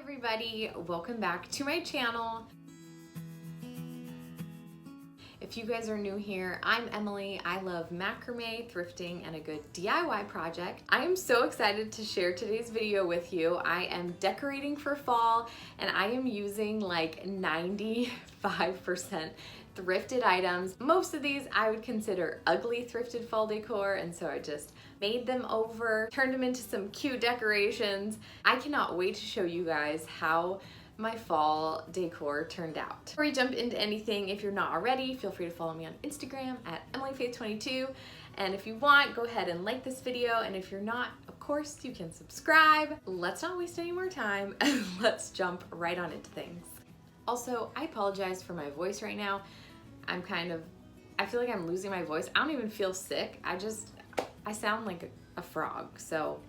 everybody, welcome back to my channel. If you guys are new here, I'm Emily. I love macrame, thrifting, and a good DIY project. I am so excited to share today's video with you. I am decorating for fall and I am using like 95% thrifted items. Most of these I would consider ugly thrifted fall decor, and so I just made them over, turned them into some cute decorations. I cannot wait to show you guys how my fall decor turned out. Before we jump into anything, if you're not already, feel free to follow me on Instagram at EmilyFaith22. And if you want, go ahead and like this video. And if you're not, of course, you can subscribe. Let's not waste any more time and let's jump right on into things. Also, I apologize for my voice right now. I feel like I'm losing my voice. I don't even feel sick. I sound like a frog. So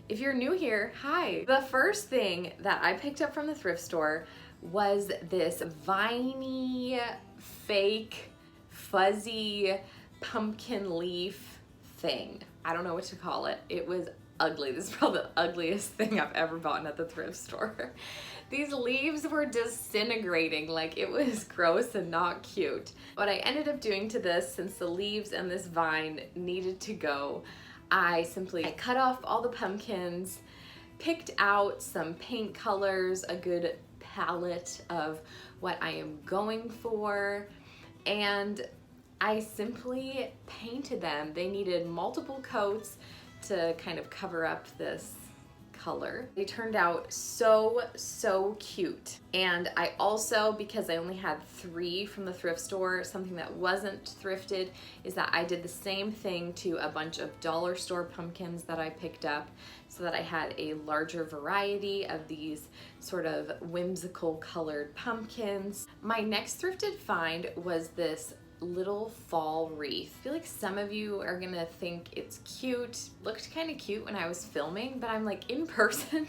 if you're new here, hi. The first thing that I picked up from the thrift store was this viney, fake, fuzzy pumpkin leaf thing. I don't know what to call it. It was ugly. This is probably the ugliest thing I've ever bought at the thrift store. These leaves were disintegrating, like it was gross and not cute. What I ended up doing to this, since the leaves and this vine needed to go, I cut off all the pumpkins, picked out some paint colors, a good palette of what I am going for, and I simply painted them. They needed multiple coats to kind of cover up this color. They turned out so cute. And I also, because I only had 3 from the thrift store, something that wasn't thrifted is that I did the same thing to a bunch of dollar store pumpkins that I picked up, so that I had a larger variety of these sort of whimsical colored pumpkins. My next thrifted find was this little fall wreath. I feel like some of you are gonna think it's cute. Looked kind of cute when I was filming, but I'm like, in person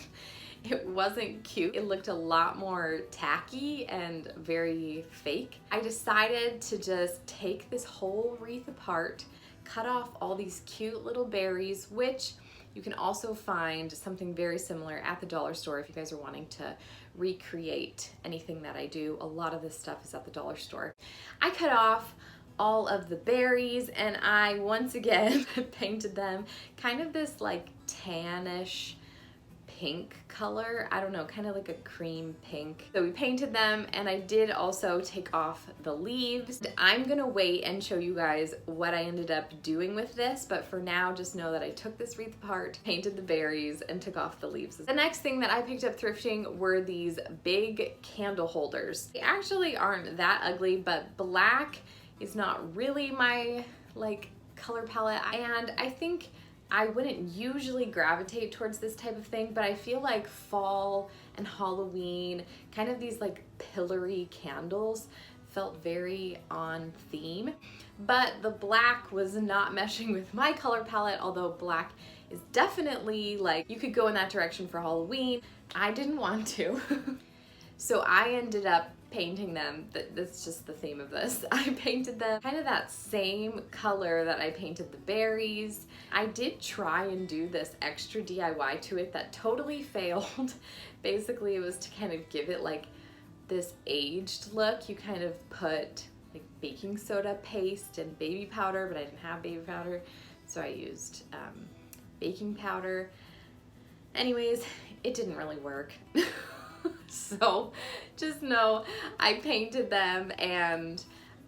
it wasn't cute. It looked a lot more tacky and very fake. I decided to just take this whole wreath apart, cut off all these cute little berries, which you can also find something very similar at the dollar store if you guys are wanting to recreate anything that I do. A lot of this stuff is at the dollar store. I cut off all of the berries and I once again painted them kind of this like tannish pink color. I don't know, kind of like a cream pink. So we painted them, and I did also take off the leaves. I'm gonna wait and show you guys what I ended up doing with this, but for now just know that I took this wreath apart, painted the berries, and took off the leaves. The next thing that I picked up thrifting were these big candle holders. They actually aren't that ugly, but black is not really my like color palette, and I think I wouldn't usually gravitate towards this type of thing, but I feel like fall and Halloween, kind of these like pillory candles, felt very on theme. But the black was not meshing with my color palette, although black is definitely like, you could go in that direction for Halloween. I didn't want to. So I ended up painting them. That's just the theme of this. I painted them kind of that same color that I painted the berries. I did try and do this extra DIY to it that totally failed. Basically, it was to kind of give it like this aged look. You kind of put like baking soda paste and baby powder, but I didn't have baby powder, so I used baking powder. Anyways, it didn't really work. So just know I painted them and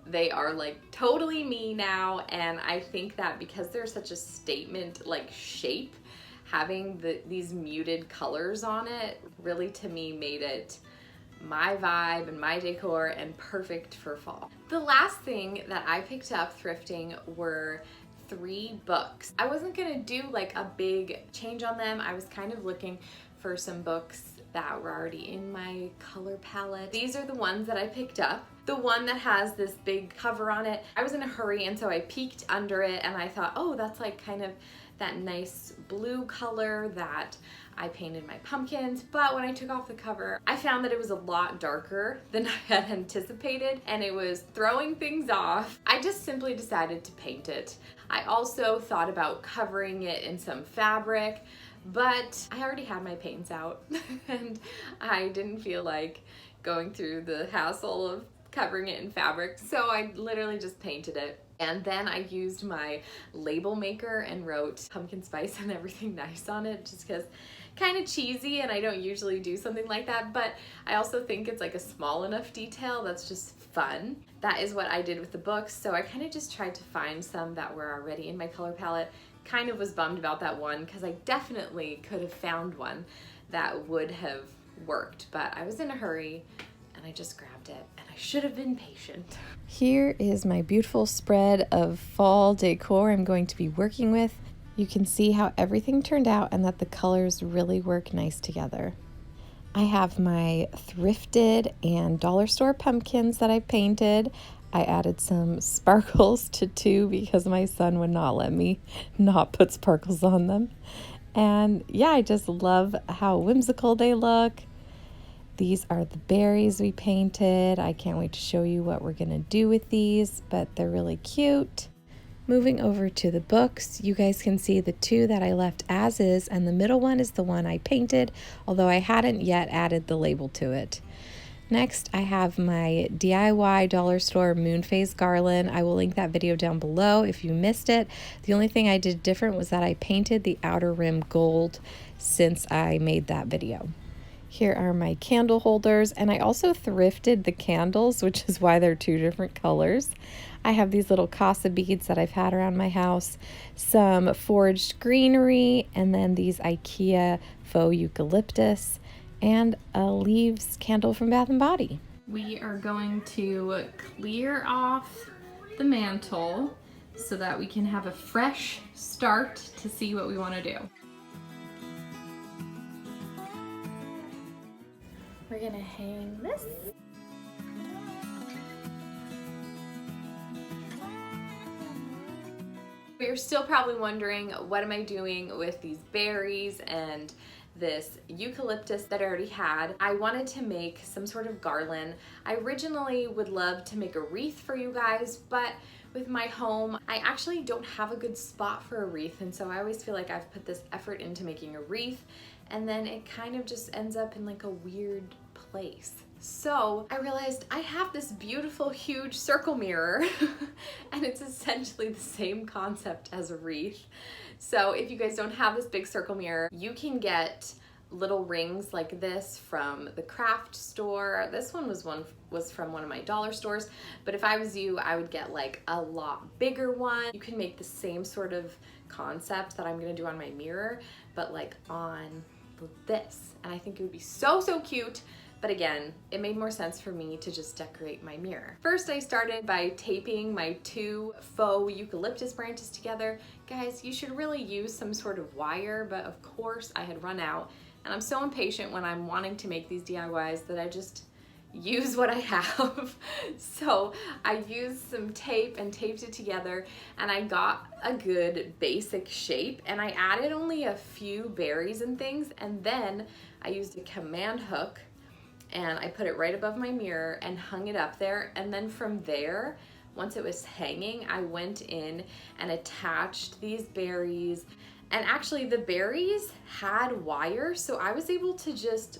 they are like totally me now, and I think that because they're such a statement like shape, having these muted colors on it really to me made it my vibe and my decor and perfect for fall. The last thing that I picked up thrifting were 3 books. I wasn't gonna do like a big change on them. I was kind of looking for some books that were already in my color palette. These are the ones that I picked up. The one that has this big cover on it, I was in a hurry, and so I peeked under it and I thought, oh, that's like kind of that nice blue color that I painted my pumpkins. But when I took off the cover, I found that it was a lot darker than I had anticipated, and it was throwing things off. I just simply decided to paint it. I also thought about covering it in some fabric, but I already had my paints out and I didn't feel like going through the hassle of covering it in fabric, so I literally just painted it. And then I used my label maker and wrote pumpkin spice and everything nice on it, just because kind of cheesy and I don't usually do something like that, but I also think it's like a small enough detail that's just fun. That is what I did with the books, so I kind of just tried to find some that were already in my color palette. Kind of was bummed about that one because I definitely could have found one that would have worked, but I was in a hurry and I just grabbed it, and I should have been patient. Here is my beautiful spread of fall decor I'm going to be working with. You can see how everything turned out and that the colors really work nice together. I have my thrifted and dollar store pumpkins that I painted. I added some sparkles to 2 because my son would not let me not put sparkles on them. And yeah, I just love how whimsical they look. These are the berries we painted. I can't wait to show you what we're gonna do with these, but they're really cute. Moving over to the books, you guys can see the 2 that I left as is, and the middle one is the one I painted, although I hadn't yet added the label to it. Next, I have my DIY dollar store moon phase garland. I will link that video down below if you missed it. The only thing I did different was that I painted the outer rim gold since I made that video. Here are my candle holders, and I also thrifted the candles, which is why they're 2 different colors. I have these little casa beads that I've had around my house, some foraged greenery, and then these IKEA faux eucalyptus, and a leaves candle from Bath & Body. We are going to clear off the mantle so that we can have a fresh start to see what we want to do. We're gonna hang this. You're still probably wondering, what am I doing with these berries and this eucalyptus that I already had? I wanted to make some sort of garland. I originally would love to make a wreath for you guys, but with my home, I actually don't have a good spot for a wreath, and so I always feel like I've put this effort into making a wreath, and then it kind of just ends up in like a weird place. So I realized I have this beautiful huge circle mirror and it's essentially the same concept as a wreath. So if you guys don't have this big circle mirror, you can get little rings like this from the craft store. This one was from one of my dollar stores, but if I was you, I would get like a lot bigger one. You can make the same sort of concept that I'm gonna do on my mirror, but like on this, and I think it would be so cute. But again, it made more sense for me to just decorate my mirror. First, I started by taping my 2 faux eucalyptus branches together. Guys, you should really use some sort of wire, but of course I had run out, and I'm so impatient when I'm wanting to make these DIYs that I just use what I have. So I used some tape and taped it together, and I got a good basic shape, and I added only a few berries and things, and then I used a command hook and I put it right above my mirror and hung it up there. And then from there, once it was hanging, I went in and attached these berries. And actually the berries had wire, so I was able to just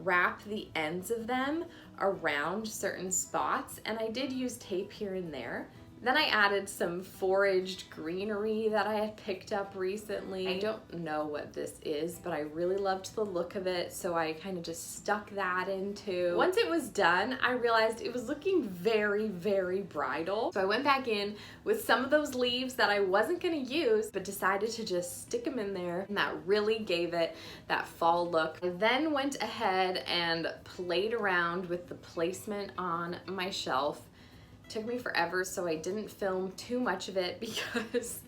wrap the ends of them around certain spots, and I did use tape here and there. Then I added some foraged greenery that I had picked up recently. I don't know what this is, but I really loved the look of it, so I kind of just stuck that into. Once it was done, I realized it was looking very bridal. So I went back in with some of those leaves that I wasn't gonna use, but decided to just stick them in there, and that really gave it that fall look. I then went ahead and played around with the placement on my shelf. Took me forever, so I didn't film too much of it because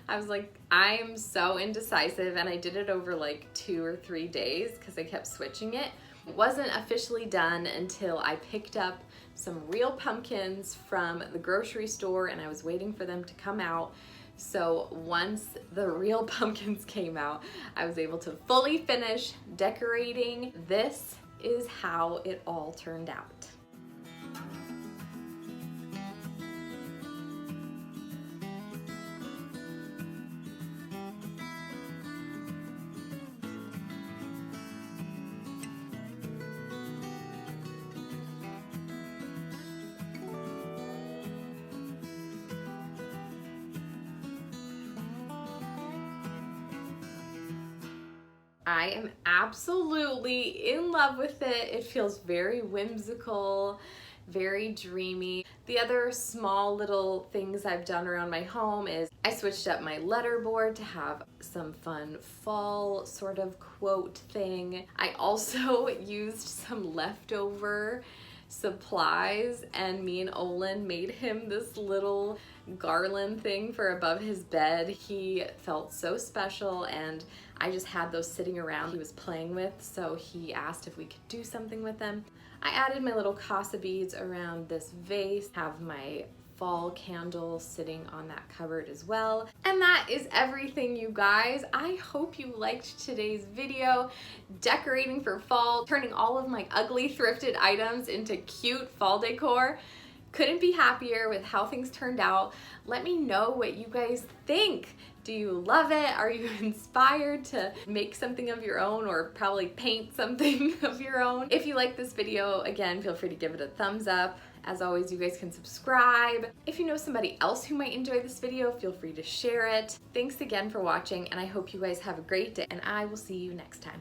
I was like, I'm so indecisive, and I did it over like 2 or 3 days because I kept switching it. It wasn't officially done until I picked up some real pumpkins from the grocery store, and I was waiting for them to come out. So once the real pumpkins came out, I was able to fully finish decorating. This is how it all turned out. I am absolutely in love with it. It feels very whimsical, very dreamy. The other small little things I've done around my home is I switched up my letterboard to have some fun fall sort of quote thing. I also used some leftover supplies, and me and Olin made him this little garland thing for above his bed. He felt so special, and I just had those sitting around he was playing with, so he asked if we could do something with them. I added my little casa beads around this vase, have my fall candle sitting on that cupboard as well. And that is everything, you guys. I hope you liked today's video. Decorating for fall, turning all of my ugly thrifted items into cute fall decor. Couldn't be happier with how things turned out. Let me know what you guys think. Do you love it? Are you inspired to make something of your own, or probably paint something of your own? If you like this video, again, feel free to give it a thumbs up. As always, you guys can subscribe. If you know somebody else who might enjoy this video, feel free to share it. Thanks again for watching, and I hope you guys have a great day, and I will see you next time.